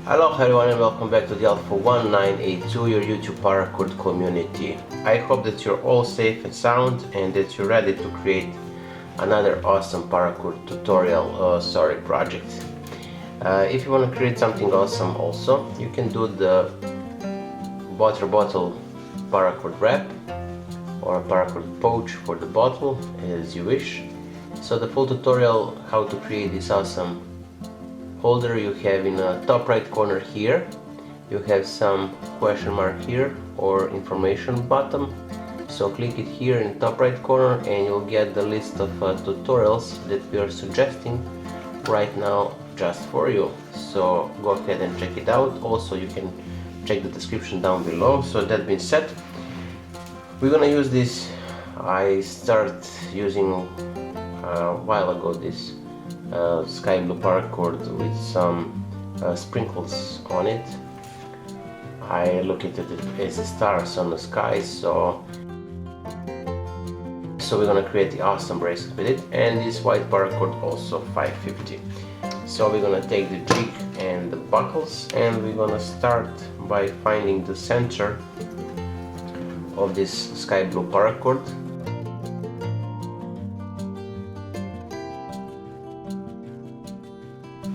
Aloha everyone and welcome back to the Alpha One982, your YouTube Paracord community. I hope that you're all safe and sound and that you're ready to create another awesome Paracord project. If you want to create something awesome also, you can do the water bottle Paracord wrap or Paracord pouch for the bottle as you wish. So the full tutorial how to create this awesome holder you have in the top right corner here. You have some question mark here or information button, so click it here in the top right corner and you'll get the list of tutorials that we are suggesting right now just for you. So go ahead and check it out. Also you can check the description down below. So that being said, we're gonna use this. I started using a while ago this sky blue paracord with some sprinkles on it. I look at it as the stars on the sky, so we're gonna create the awesome bracelet with it, and this white paracord also 550. So we're gonna take the jig and the buckles and we're gonna start by finding the center of this sky blue paracord.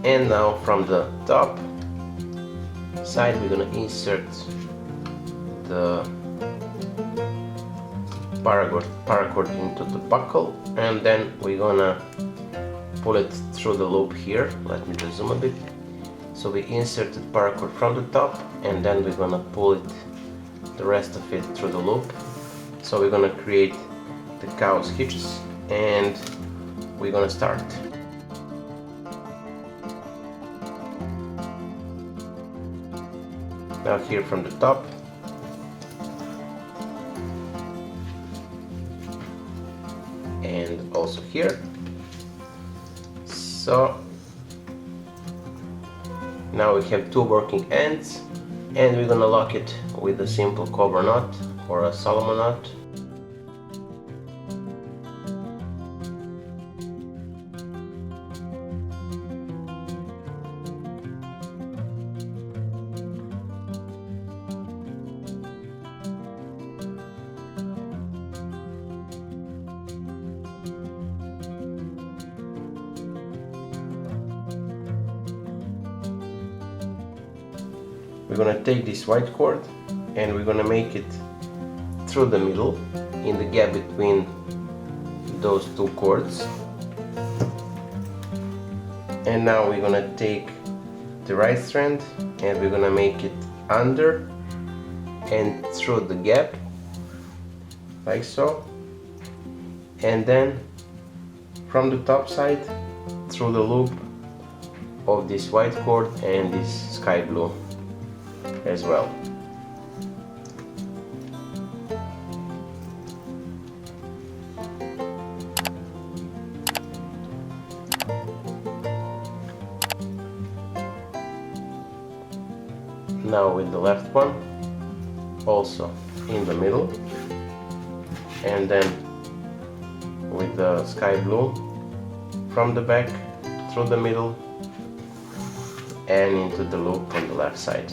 And now from the top side we're gonna insert the paracord into the buckle, and then we're gonna pull it through the loop here. Let me just zoom a bit. So we inserted paracord from the top and then we're gonna pull it, the rest of it, through the loop. So we're gonna create the cow's hitches and we're gonna start. Now here from the top, and also here. So now we have two working ends and we're gonna lock it with a simple cobra knot or a Solomon knot. We're gonna take this white cord and we're gonna make it through the middle in the gap between those two cords. And now we're gonna take the right strand and we're gonna make it under and through the gap, like so. And then from the top side through the loop of this white cord and this sky blue as well. Now with the left one also in the middle, and then with the sky blue from the back through the middle and into the loop on the left side.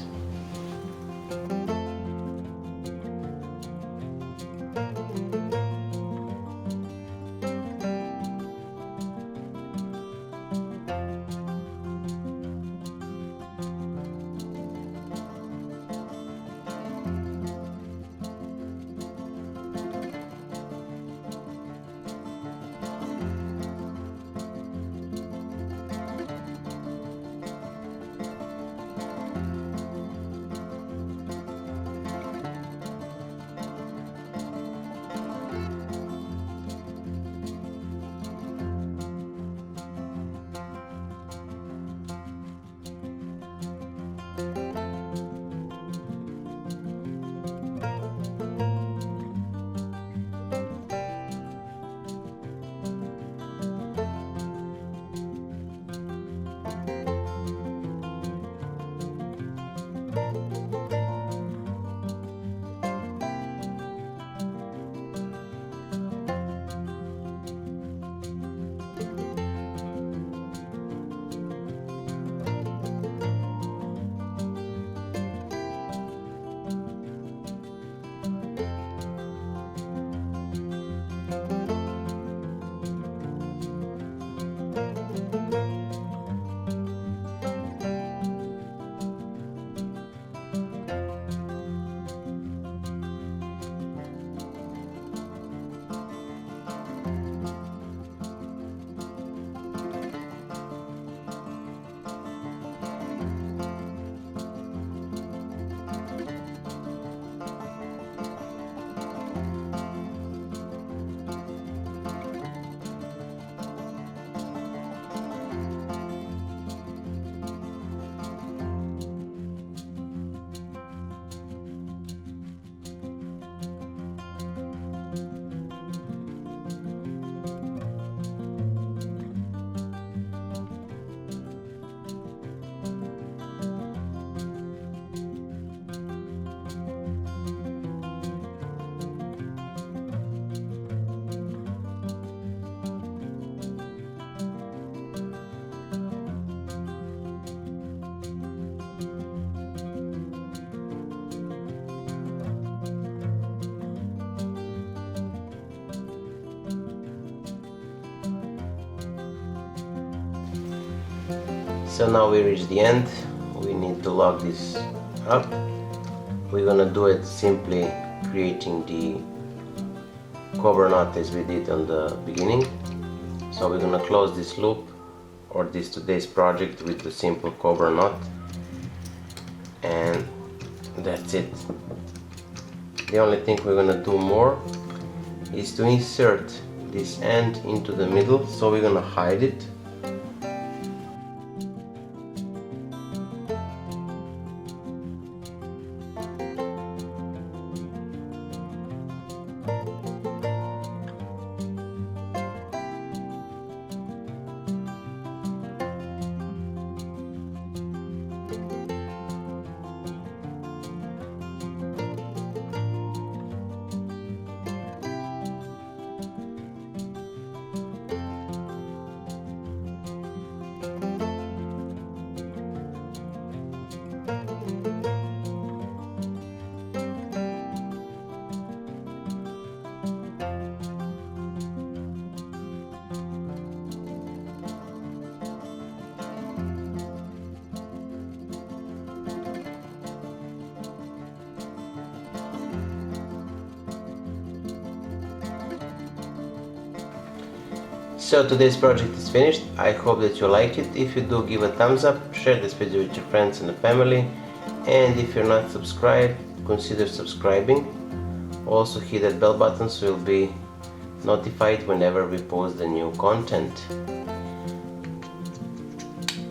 So now we reach the end. We need to lock this up. We're gonna do it simply creating the cover knot as we did on the beginning. So we're gonna close this loop or this today's project with the simple cover knot, and that's it. The only thing we're gonna do more is to insert this end into the middle, so we're gonna hide it. So today's project is finished. I hope that you like it. If you do, give a thumbs up, share this video with your friends and family, and if you're not subscribed, consider subscribing. Also hit that bell button so you'll be notified whenever we post the new content.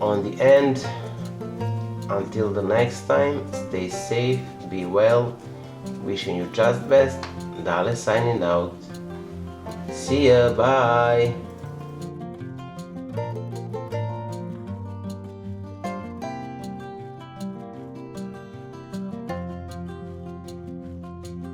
On the end, until the next time, stay safe, be well, wishing you just best. Dale signing out. See ya, bye.